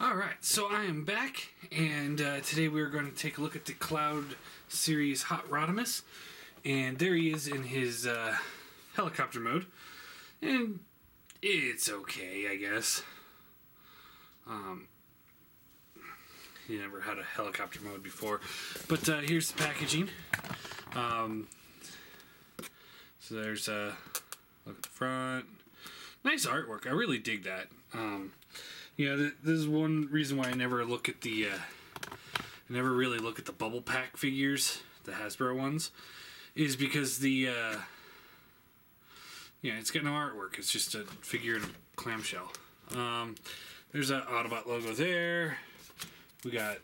Alright, so I am back, and today we're going to take a look at the Cloud series Hot Rodimus. And there he is in his helicopter mode. And it's okay, I guess. He never had a helicopter mode before. But here's the packaging. So there's look at the front. Nice artwork. I really dig that. This is one reason why I never look at the never really look at the bubble pack figures, the Hasbro ones, is because the it's got no artwork. It's just a figure in a clamshell. There's that Autobot logo there. We got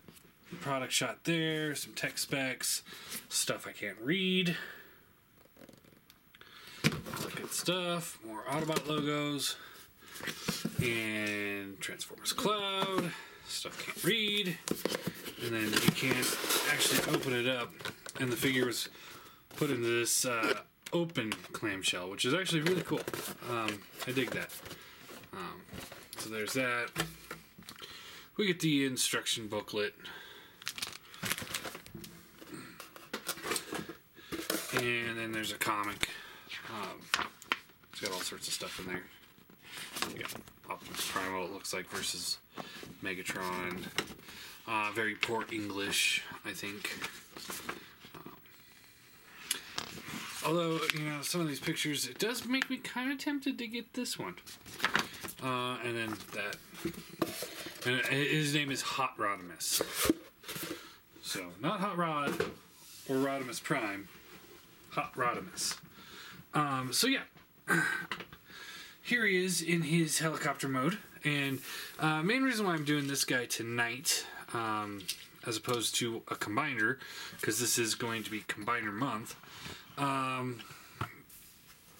product shot there, some tech specs, stuff I can't read. Look at stuff, more Autobot logos, and Transformers Cloud, stuff can't read, and then you can't actually open it up, and the figure was put into this open clamshell, which is actually really cool. I dig that. So there's that. We get the instruction booklet. And then there's a comic. It's got all sorts of stuff in there. We got Optimus Prime, what it looks like, versus Megatron. Very poor English, I think. Although, some of these pictures, it does make me kind of tempted to get this one. And then that. And his name is Hot Rodimus. So, not Hot Rod or Rodimus Prime. Hot Rodimus. Here he is in his helicopter mode. And main reason why I'm doing this guy tonight, as opposed to a combiner, because this is going to be combiner month,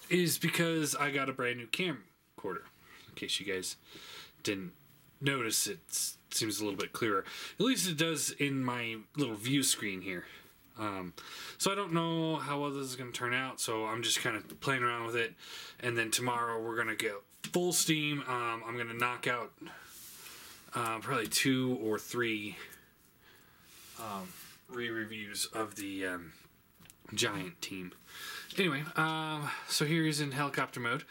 is because I got a brand new camcorder. In case you guys didn't notice, it seems a little bit clearer. At least it does in my little view screen here. So I don't know how well this is going to turn out, so I'm just kind of playing around with it. And then tomorrow we're going to go full steam. I'm going to knock out probably 2 or 3 re-reviews of the Giant team. Anyway, so here he's in helicopter mode.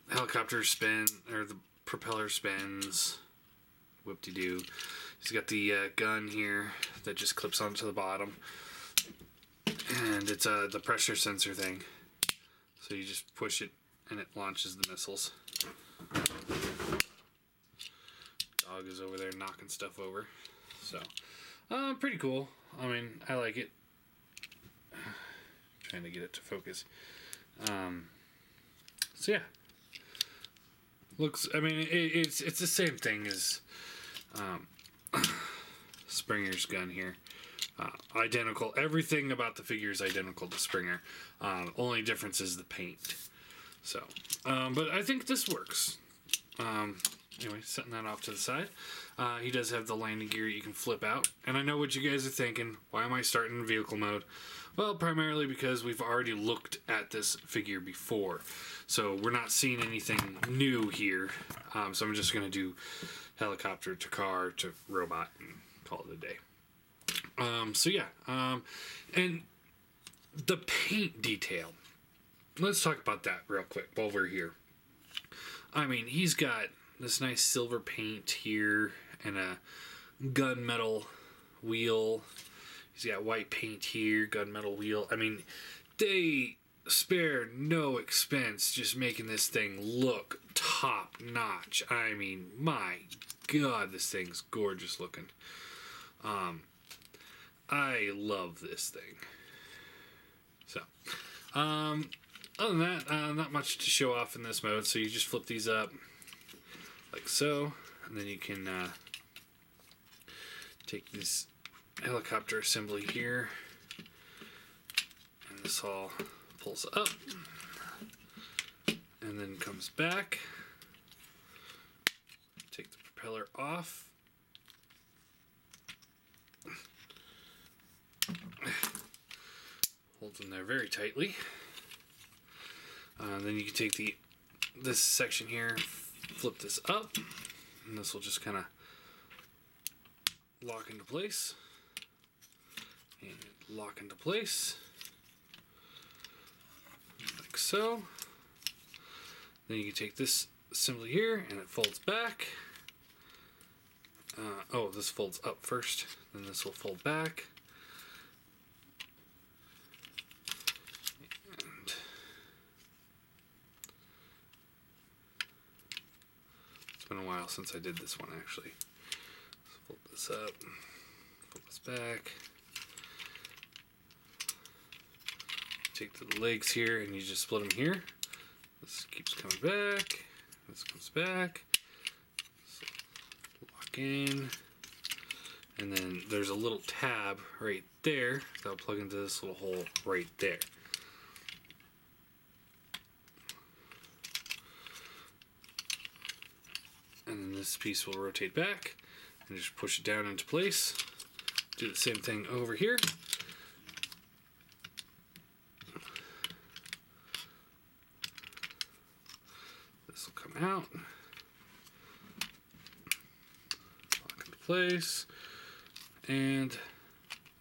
Helicopter spin, or the propeller spins. Whoop-de-doo. He's got the gun here that just clips onto the bottom. And it's the pressure sensor thing. So you just push it and it launches the missiles. Dog is over there knocking stuff over. So, pretty cool. I mean, I like it. Trying to get it to focus. So yeah. Looks, I mean, it's the same thing as Springer's gun here. Identical. Everything about the figure is identical to Springer. Only difference is the paint. So, but I think this works. Anyway, setting that off to the side. He does have the landing gear you can flip out. And I know what you guys are thinking. Why am I starting in vehicle mode? Well, primarily because we've already looked at this figure before. So we're not seeing anything new here. So I'm just going to do helicopter to car to robot and call it a day. And the paint detail. Let's talk about that real quick while we're here. I mean, he's got this nice silver paint here and a gunmetal wheel. He's got white paint here, gunmetal wheel. I mean, they spared no expense just making this thing look top notch. I mean, my God, this thing's gorgeous looking. I love this thing. So, other than that, not much to show off in this mode. So you just flip these up like so, and then you can take this helicopter assembly here, and this all pulls up and then comes back. Take the propeller off. Holds in there very tightly. Then you can take this section here, flip this up, and this will just kind of lock into place, and lock into place, like so. Then you can take this assembly here, and it folds back. Oh, this folds up first, then this will fold back. And it's been a while since I did this one, actually. So fold this up, fold this back. Take the legs here, and you just split them here. This keeps coming back. This comes back. In, and then there's a little tab right there that'll plug into this little hole right there. And then this piece will rotate back and just push it down into place. Do the same thing over here. This will come out. Place, and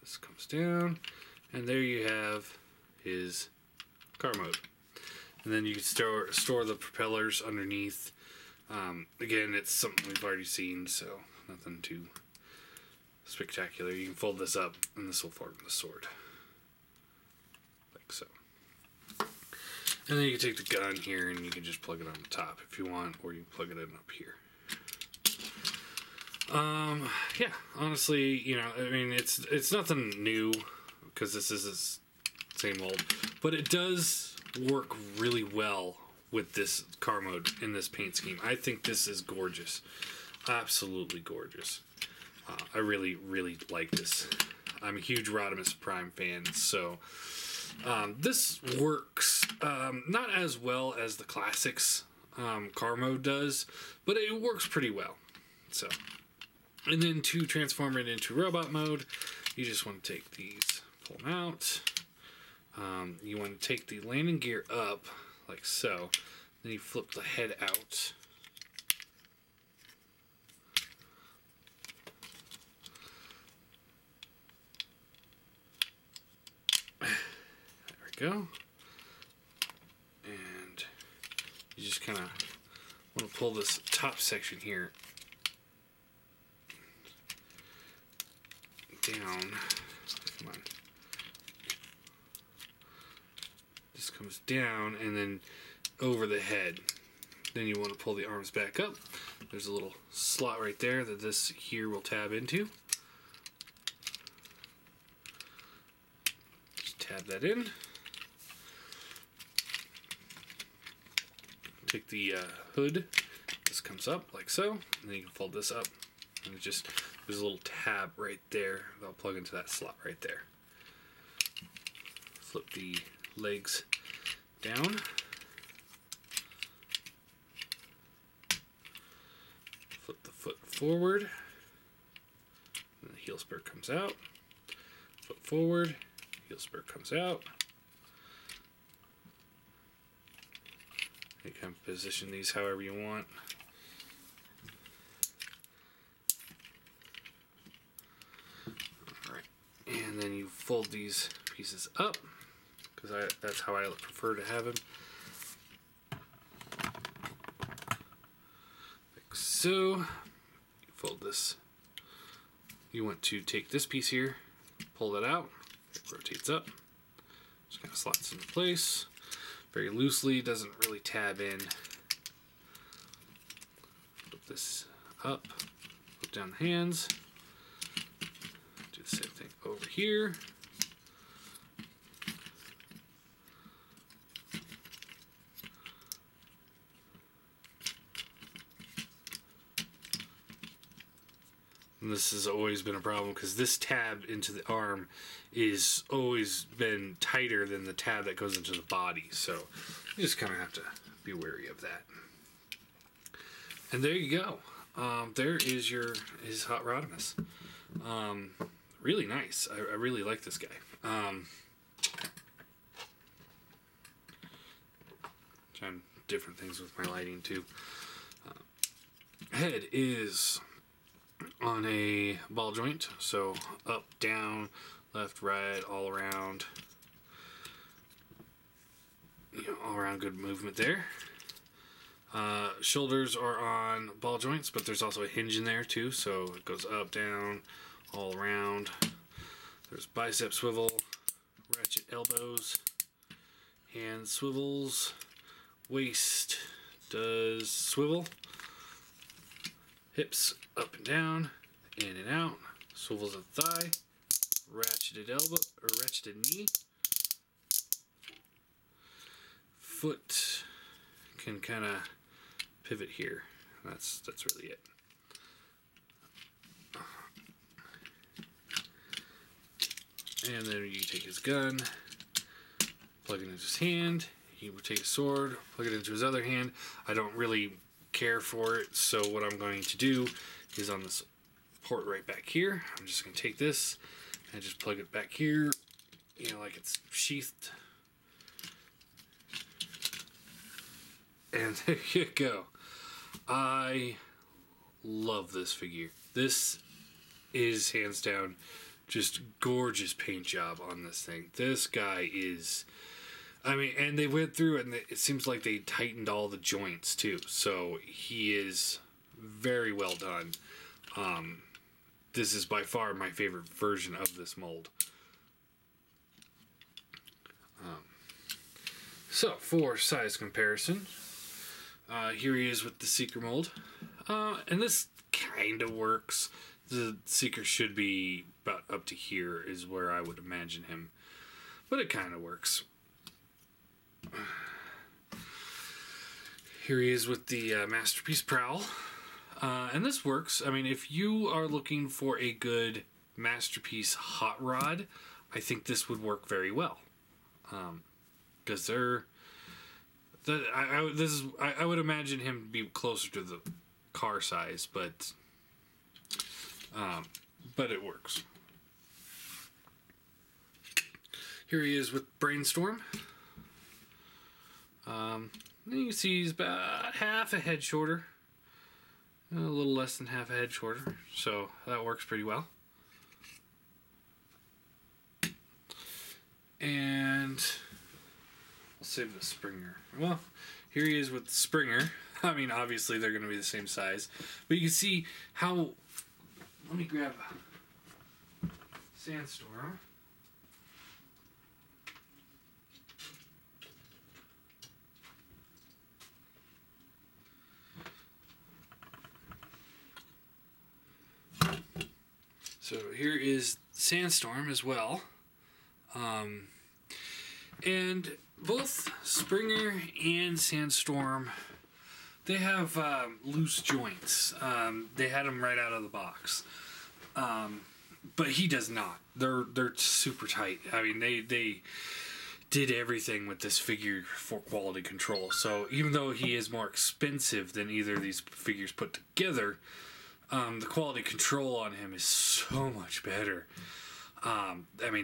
this comes down, and there you have his car mode. And then you can store the propellers underneath. Again, it's something we've already seen, so nothing too spectacular. You can fold this up, and this will form the sword, like so. And then you can take the gun here, and you can just plug it on the top if you want, or you can plug it in up here. Yeah, honestly, you know, I mean, it's nothing new, because this is the same old, but it does work really well with this car mode in this paint scheme. I think this is gorgeous. Absolutely gorgeous. I really, really like this. I'm a huge Rodimus Prime fan, so this works not as well as the classics car mode does, but it works pretty well. So. And then to transform it into robot mode, you just want to take these, pull them out. You want to take the landing gear up, like so. Then you flip the head out. There we go. And you just kind of want to pull this top section here down. Come on. This comes down and then over the head. Then you want to pull the arms back up. There's a little slot right there that this here will tab into. Just tab that in. Take the hood. This comes up like so. And then you can fold this up. And it just, there's a little tab right there that'll plug into that slot right there. Flip the legs down. Flip the foot forward. And the heel spur comes out. Foot forward. Heel spur comes out. You can position these however you want. And then you fold these pieces up, because that's how I prefer to have them. Like so. You fold this. You want to take this piece here, pull that out, it rotates up, just kind of slots into place. Very loosely, doesn't really tab in. Flip this up, flip down the hands. Do the same thing over here. And this has always been a problem because this tab into the arm is always been tighter than the tab that goes into the body. So you just kind of have to be wary of that. And there you go. There is his Hot Rodimus. Really nice. I really like this guy. Trying different things with my lighting too. Head is on a ball joint. So up, down, left, right, all around. All around good movement there. Shoulders are on ball joints, but there's also a hinge in there too, so it goes up, down, all around. There's bicep swivel, ratchet elbows, hand swivels, waist does swivel, hips up and down, in and out, swivels of thigh, ratcheted elbow or ratcheted knee. Foot can kind of pivot here. That's really it. And then you take his gun, plug it into his hand. He would take a sword, plug it into his other hand. I don't really care for it, so what I'm going to do is on this port right back here, I'm just going to take this and just plug it back here, like it's sheathed. And there you go. I love this figure. This is hands down just gorgeous paint job on this thing. This guy is, and they went through and it seems like they tightened all the joints too. So he is very well done. This is by far my favorite version of this mold. So for size comparison, here he is with the Seeker mold. And this kind of works. The Seeker should be about up to here is where I would imagine him. But it kind of works. Here he is with the Masterpiece Prowl. And this works. If you are looking for a good Masterpiece Hot Rod, I think this would work very well. Because I would imagine him to be closer to the car size, but it works. Here he is with Brainstorm. You can see he's about half a head shorter, a little less than half a head shorter, so that works pretty well. And I'll save the Springer. Well, here he is with the Springer. Obviously they're going to be the same size, but you can see how. Let me grab a Sandstorm. So here is Sandstorm as well. And both Springer and Sandstorm, they have loose joints. They had them right out of the box. But he does not. They're super tight. They did everything with this figure for quality control. So even though he is more expensive than either of these figures put together, the quality control on him is so much better.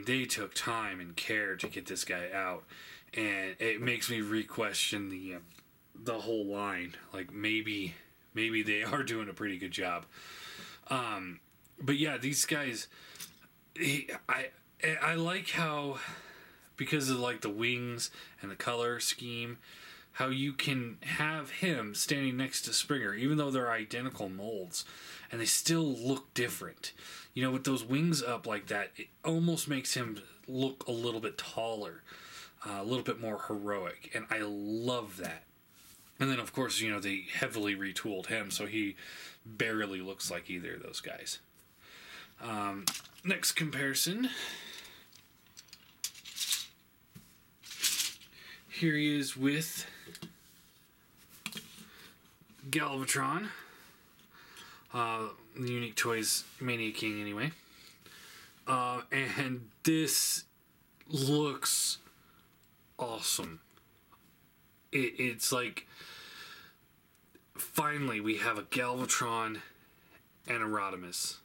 They took time and care to get this guy out, and it makes me re-question the whole line. Like maybe they are doing a pretty good job. But yeah, these guys, I like how, because of like the wings and the color scheme, how you can have him standing next to Springer, even though they're identical molds, and they still look different. With those wings up like that, it almost makes him look a little bit taller, a little bit more heroic, and I love that. And then, of course, they heavily retooled him, so he barely looks like either of those guys. Next comparison. Here he is with Galvatron. The Unique Toys Mania King, anyway. And this looks awesome. It's like, finally, we have a Galvatron and a Rodimus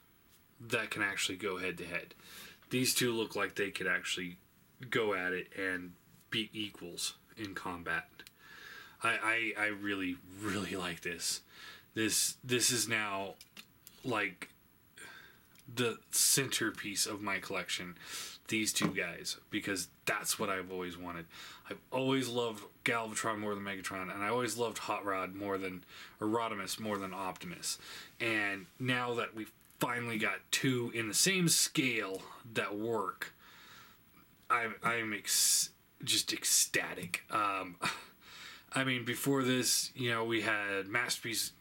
that can actually go head to head. These two look like they could actually go at it and be equals in combat. I really, really like this. This is now like the centerpiece of my collection, these two guys, because that's what I've always wanted. I've always loved Galvatron more than Megatron, and I always loved Hot Rod Rodimus more than Optimus. And now that we've finally got two in the same scale that work, I'm just ecstatic. I mean, before this, you know, we had Masterpiece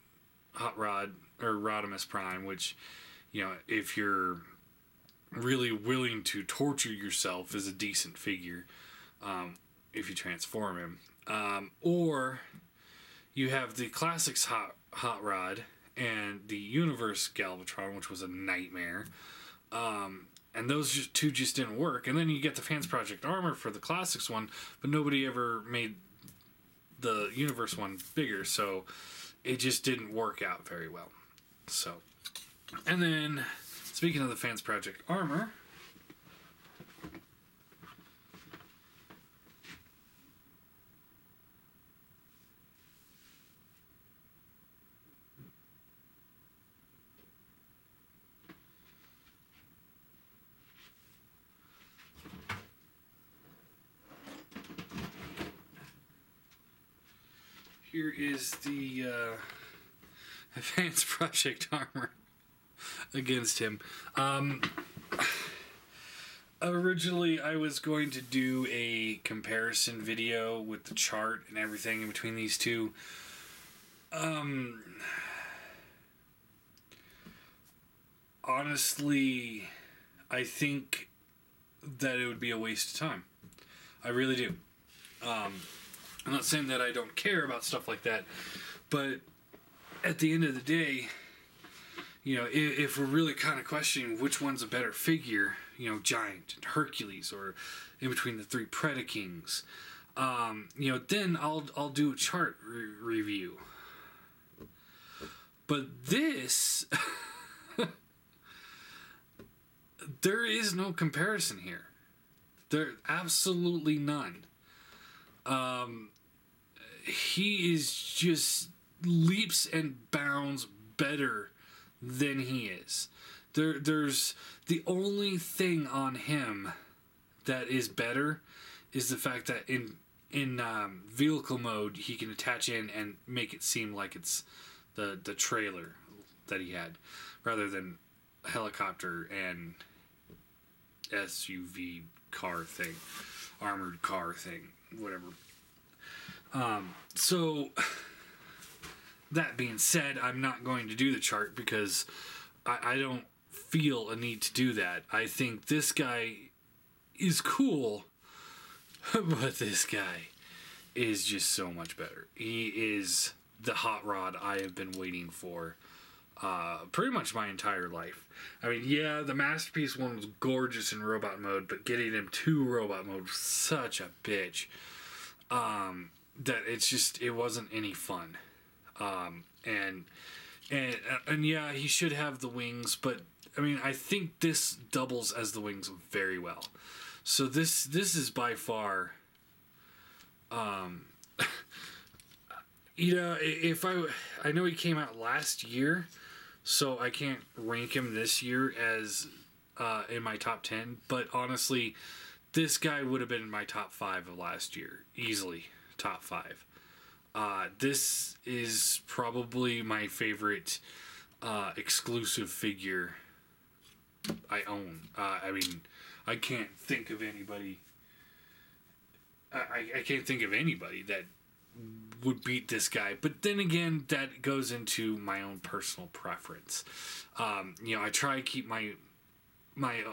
Hot Rod, or Rodimus Prime, which, you know, if you're really willing to torture yourself, is a decent figure, if you transform him. Or you have the Classics Hot Rod and the Universe Galvatron, which was a nightmare. And those two just didn't work. And then you get the Fans Project Armor for the Classics one, but nobody ever made the Universe one bigger, so it just didn't work out very well. So, and then, speaking of the Fans Project Armor, here is the Fans Project Armor against him. Originally, I was going to do a comparison video with the chart and everything in between these two. Honestly, I think that it would be a waste of time. I really do. I'm not saying that I don't care about stuff like that, but at the end of the day, you know, if we're really kind of questioning which one's a better figure, you know, Giant and Hercules, or in between the three Predakings, you know, then I'll do a chart review. But this, there is no comparison here. There absolutely none. He is just leaps and bounds better than he is. There's the only thing on him that is better is the fact that in vehicle mode he can attach in and make it seem like it's the trailer that he had, rather than a helicopter and SUV car thing, armored car thing, whatever. So that being said, I'm not going to do the chart because I don't feel a need to do that. I think this guy is cool, but this guy is just so much better. He is the hot rod I have been waiting for pretty much my entire life. I mean, yeah, the Masterpiece one was gorgeous in robot mode, but getting him to robot mode was such a bitch that it wasn't any fun. And yeah, he should have the wings, but I mean, I think this doubles as the wings very well. So this is by far, you know, if I know he came out last year, so I can't rank him this year as in my top 10, but honestly, this guy would have been in my top 5 of last year, easily top 5. This is probably my favorite exclusive figure I own. I mean, I can't think of anybody. I can't think of anybody that would beat this guy. But then again, that goes into my own personal preference. You know, I try to keep my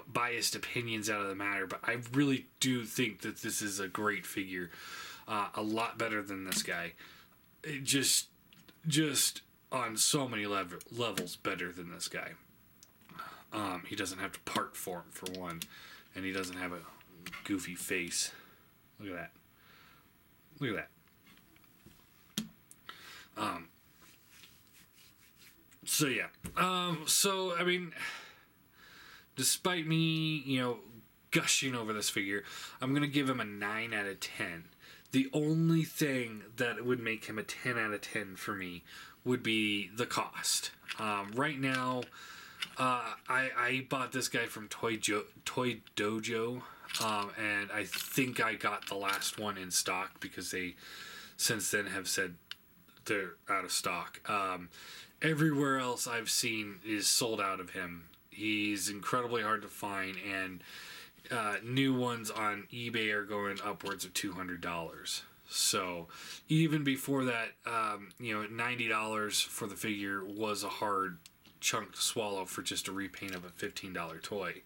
biased opinions out of the matter, but I really do think that this is a great figure. A lot better than this guy. It just on so many levels better than this guy. He doesn't have to part for him, for one, and he doesn't have a goofy face. Look at that. Look at that. So yeah. So I mean, despite me, you know, gushing over this figure, I'm gonna give him a 9 out of 10. The only thing that would make him a 10 out of 10 for me would be the cost. Right now, I bought this guy from Toy Dojo, and I think I got the last one in stock because they since then have said they're out of stock. Everywhere else I've seen is sold out of him. He's incredibly hard to find, and new ones on eBay are going upwards of $200. So even before that, $90 for the figure was a hard chunk to swallow for just a repaint of a $15 toy.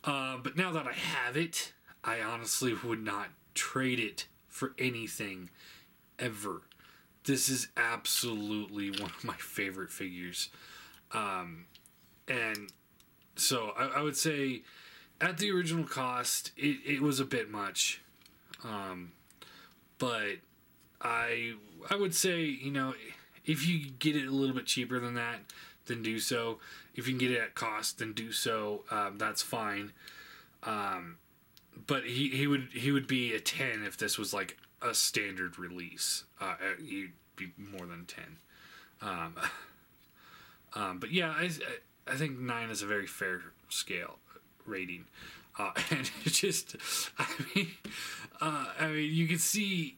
But now that I have it, I honestly would not trade it for anything ever. This is absolutely one of my favorite figures. And so I would say at the original cost, it was a bit much. But I would say, if you get it a little bit cheaper than that, then do so. If you can get it at cost, then do so. That's fine. But he would be a 10 if this was like a standard release. He'd be more than 10. But yeah, I think 9 is a very fair scale rating. And it just, I mean, you can see,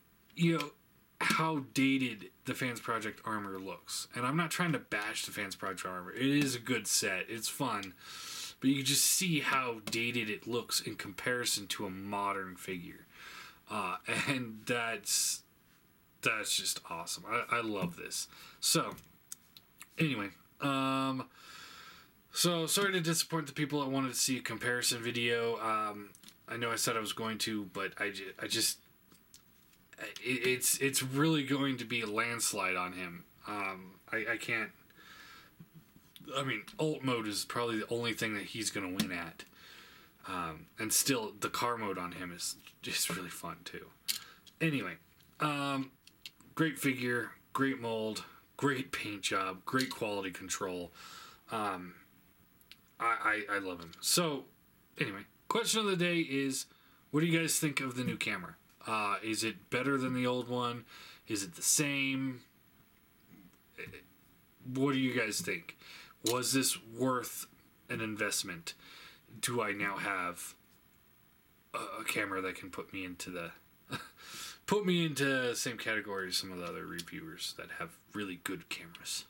how dated the Fans Project armor looks. And I'm not trying to bash the Fans Project armor. It is a good set. It's fun. But you can just see how dated it looks in comparison to a modern figure. And that's just awesome. I love this. So, anyway, so sorry to disappoint the people that wanted to see a comparison video. I know I said I was going to, but it's really going to be a landslide on him. I can't. I mean, alt mode is probably the only thing that he's going to win at. And still, the car mode on him is just really fun too. Anyway, great figure, great mold, great paint job, great quality control. I love him. So, anyway, question of the day is, what do you guys think of the new camera? Is it better than the old one? Is it the same? What do you guys think? Was this worth an investment? Do I now have a camera that can put me into the same category as some of the other reviewers that have really good cameras?